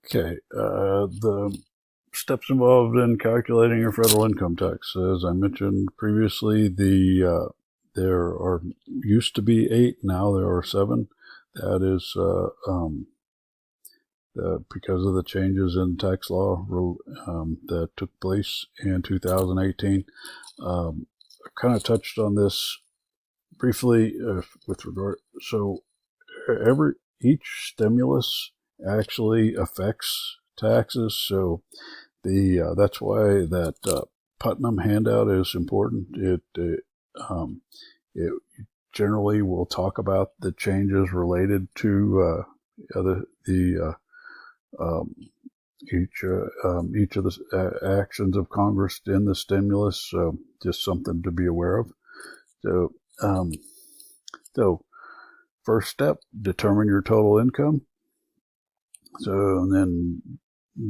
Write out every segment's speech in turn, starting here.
Okay, the steps involved in calculating your federal income tax. As I mentioned previously, there are used to be 8, now there are 7. That is because of the changes in tax law that took place in 2018. I kind of touched on this briefly with regard. So each stimulus actually affects taxes. So that's why that Putnam handout is important. It generally will talk about the changes related to um, each of the actions of Congress in the stimulus. So just something to be aware of. So um, so first step, determine your total income. So and then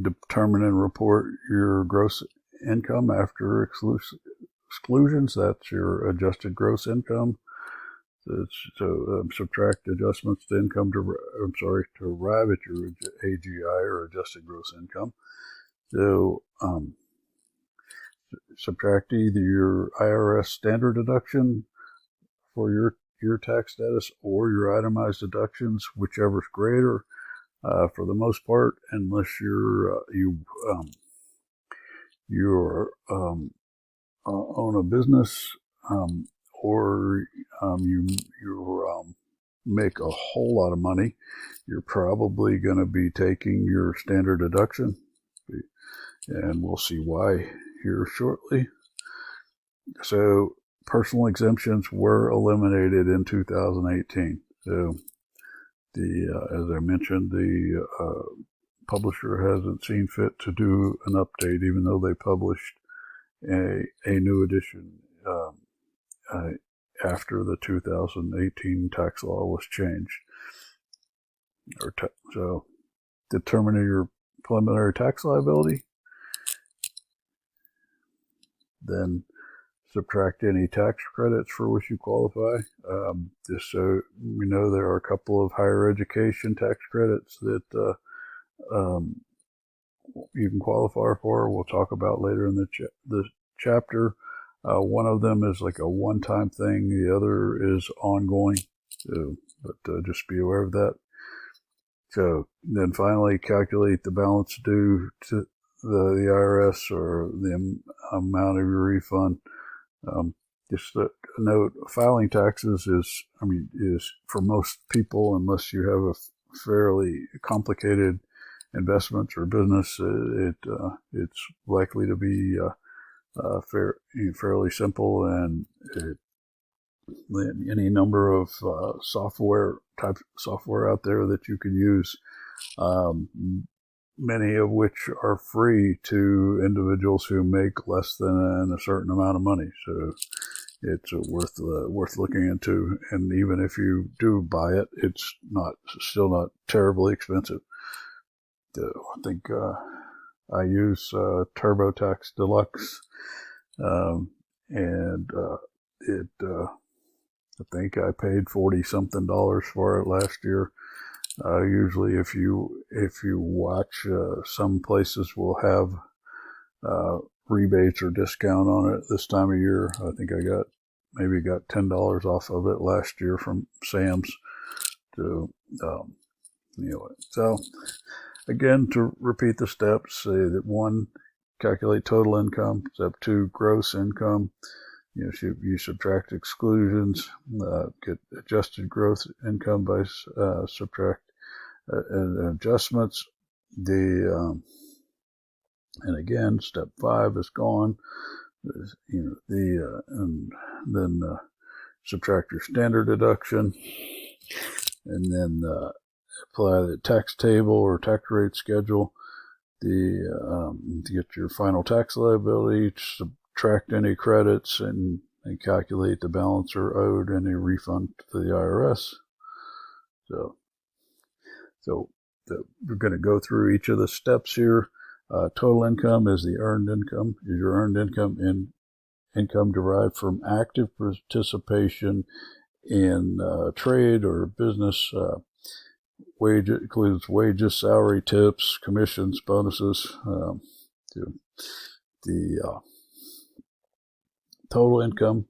determine and report your gross income after exclusions. That's your adjusted gross income. Subtract adjustments to income to arrive at your AGI or adjusted gross income. So subtract either your IRS standard deduction for your tax status or your itemized deductions, whichever is greater. For the most part, unless you're own a business or you make a whole lot of money, you're probably going to be taking your standard deduction, and we'll see why here shortly. So personal exemptions were eliminated in 2018. So as I mentioned, the publisher hasn't seen fit to do an update, even though they published a new edition after the 2018 tax law was changed. So determining your preliminary tax liability, then subtract any tax credits for which you qualify. Just so we know, there are a couple of higher education tax credits that you can qualify for. We'll talk about later in the chapter. One of them is like a one-time thing. The other is ongoing. So, but just be aware of that. So then finally, calculate the balance due to the IRS or the amount of your refund. Just a note: filing taxes is for most people, unless you have a fairly complicated investments or business, it's likely to be fairly simple, and any number of software out there that you can use, many of which are free to individuals who make less than a certain amount of money. So it's worth looking into. And even if you do buy it, it's still not terribly expensive. I think I use TurboTax Deluxe, and I think I paid $40-something for it last year. Usually, if you watch, some places will have rebates or discount on it this time of year. I think I got $10 off of it last year from Sam's. So again, to repeat the steps, say that 1, calculate total income. Step 2, gross income. You subtract exclusions, get adjusted gross income by subtract adjustments. And again, step 5 is gone. And then subtract your standard deduction, and then apply the tax table or tax rate schedule. To get your final tax liability, subtract any credits, and calculate the balance or owed any refund to the IRS. So we're going to go through each of the steps here. Total income is the earned income. Is your earned income income derived from active participation in trade or business, includes wages, salary, tips, commissions, bonuses. The total income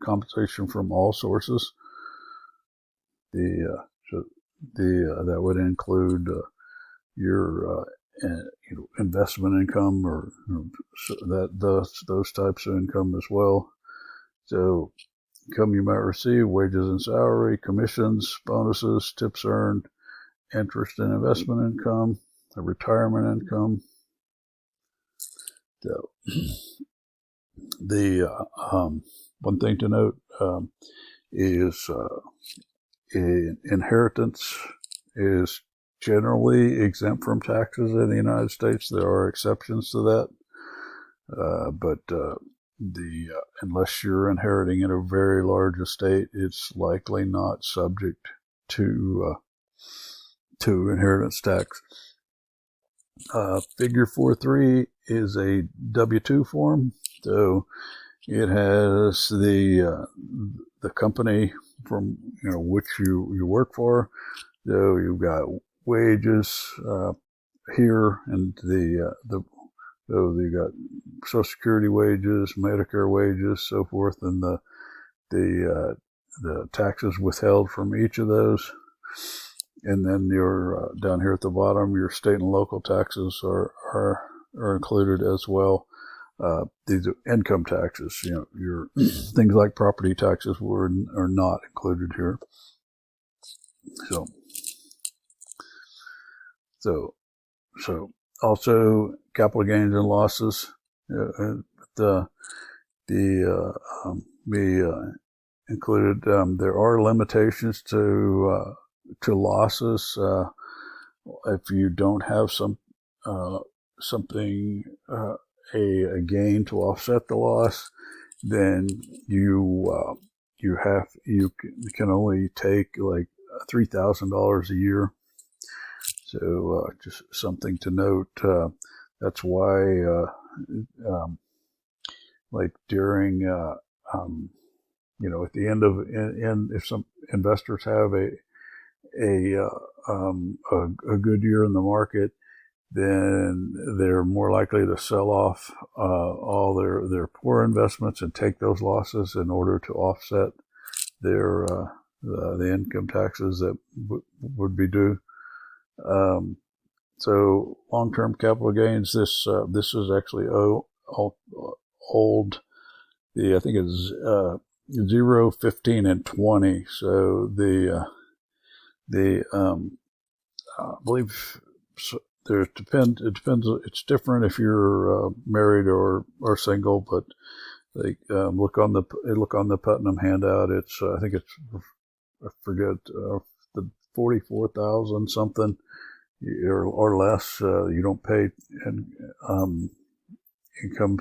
compensation from all sources. That would include your investment income or those types of income as well. So income you might receive, wages and salary, commissions, bonuses, tips earned, interest and investment income, retirement income. So the one thing to note is inheritance is generally exempt from taxes in the United States. There are exceptions to that, but unless you're inheriting in a very large estate, it's likely not subject to inheritance tax. Figure 4.3 is a W-2 form, so it has the company from which you work for. So you've got wages here, and so you got Social Security wages, Medicare wages, so forth, and the taxes withheld from each of those. And then your down here at the bottom, your state and local taxes are included as well. These are income taxes. Your things like property taxes are not included here. So also capital gains and losses be included. There are limitations to losses. If you don't have something a gain to offset the loss, then you can only take like $3,000 a year. So just something to note. That's why like during at the end of if some investors have a good year in the market, then they're more likely to sell off all their poor investments and take those losses in order to offset their the income taxes that would be due. So long-term capital gains. This is actually old. I think it's 0, 15, and 20. So I believe it depends. It's different if you're married or single, but they look on the Putnam handout. It's I think it's I forget the 44,000 something or less. You don't pay income,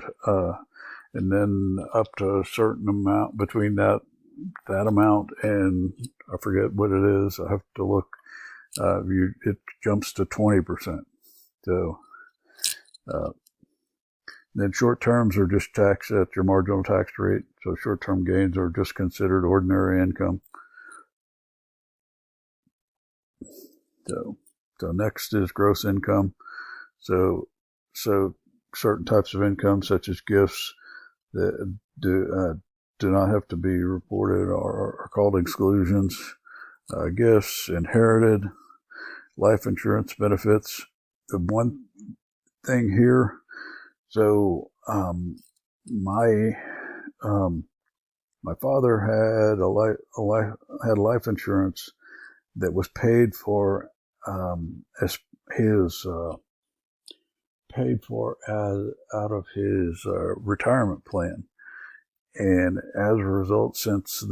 and then up to a certain amount between that amount and I forget what it is. I have to look. It jumps to 20%. So then short terms are just taxed at your marginal tax rate. So short-term gains are just considered ordinary income. So next is gross income. So certain types of income, such as gifts, that do not have to be reported or are called exclusions. Gifts, inherited, life insurance benefits. The one thing here, so my father had life insurance that was paid for as his out of his retirement plan, and as a result, since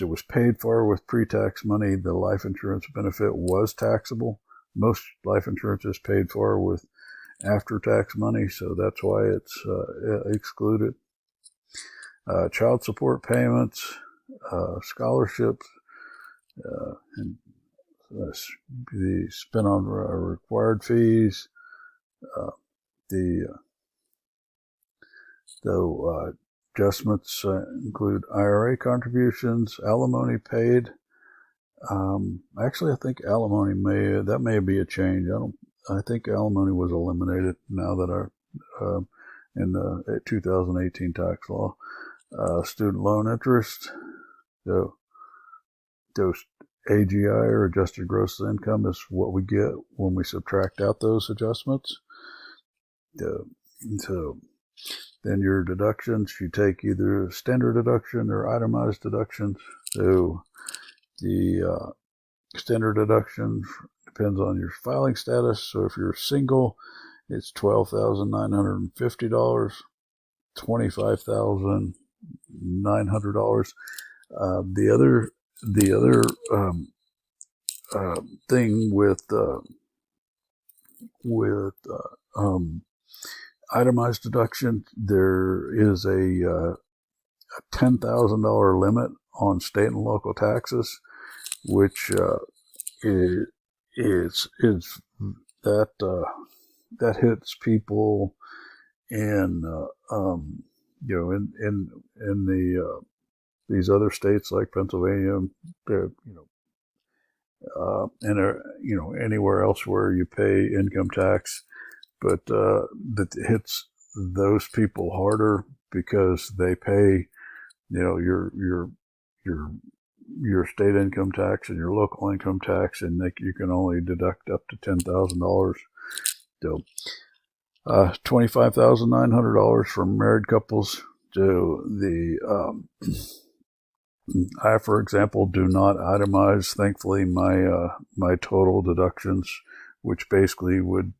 it was paid for with pre-tax money, the life insurance benefit was taxable. Most life insurance is paid for with after-tax money, so that's why it's excluded. Child support payments, scholarships, and the spent on required fees. Adjustments include IRA contributions, alimony paid, Actually, I think alimony may be a change. I think alimony was eliminated now that in the 2018 tax law. Student loan interest, so those AGI or adjusted gross income is what we get when we subtract out those adjustments. So then your deductions, you take either standard deduction or itemized deductions. So the standard deduction depends on your filing status. So if you're single, it's $12,950, $25,900. The other thing with itemized deduction, there is a $10,000 limit on state and local taxes, which is that hits people in in the these other states like Pennsylvania, and anywhere else where you pay income tax, but that hits those people harder because they pay your state income tax and your local income tax, and you can only deduct up to $10,000. So $25,900 for married couples. So I, for example, do not itemize, thankfully, my total deductions, which basically would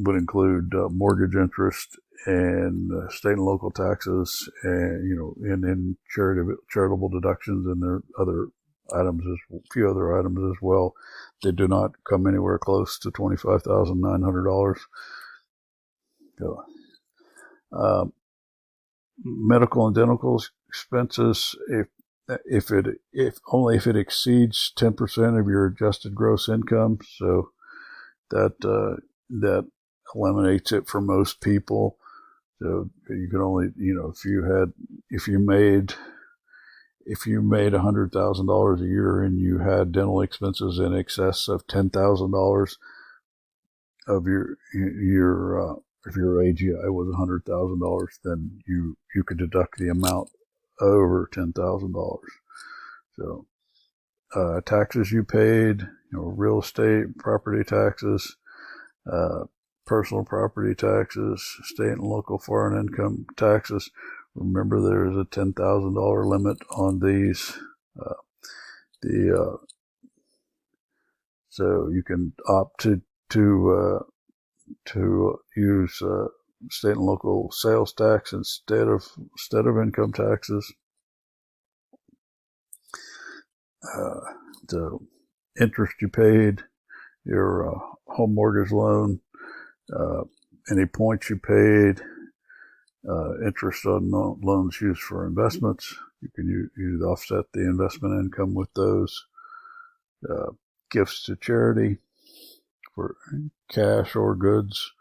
include mortgage interest and state and local taxes, and and charitable deductions, and there are other items, a few other items as well. They do not come anywhere close to $25,900. So, medical and dental expenses, if it exceeds 10% of your adjusted gross income, so that eliminates it for most people. So you can only, if you made $100,000 a year and you had dental expenses in excess of $10,000 of if your AGI was $100,000, then you could deduct the amount over $10,000. So taxes you paid, real estate, property taxes, personal property taxes, state and local foreign income taxes. Remember, there is a $10,000 limit on these. So you can opt to use state and local sales tax instead of income taxes. The interest you paid, your home mortgage loan, any points you paid, interest on loans used for investments. You can use offset the investment income with those. Gifts to charity for cash or goods.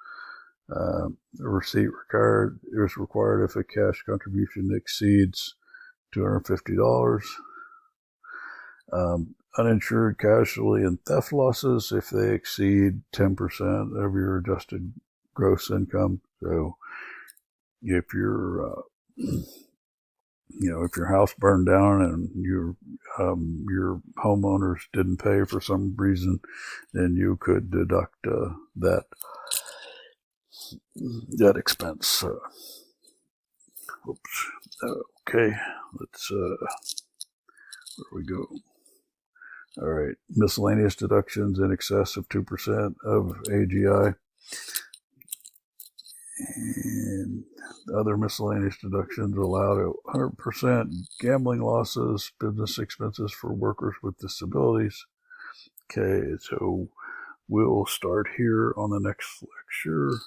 A receipt is required if a cash contribution exceeds $250. Uninsured casualty and theft losses if they exceed 10% of your adjusted gross income. So if your if your house burned down and your homeowners didn't pay for some reason, then you could deduct that expense. Oops. Okay, let's where we go. All right, miscellaneous deductions in excess of 2% of AGI. And other miscellaneous deductions allowed at 100%. Gambling losses, business expenses for workers with disabilities. Okay, so we'll start here on the next lecture.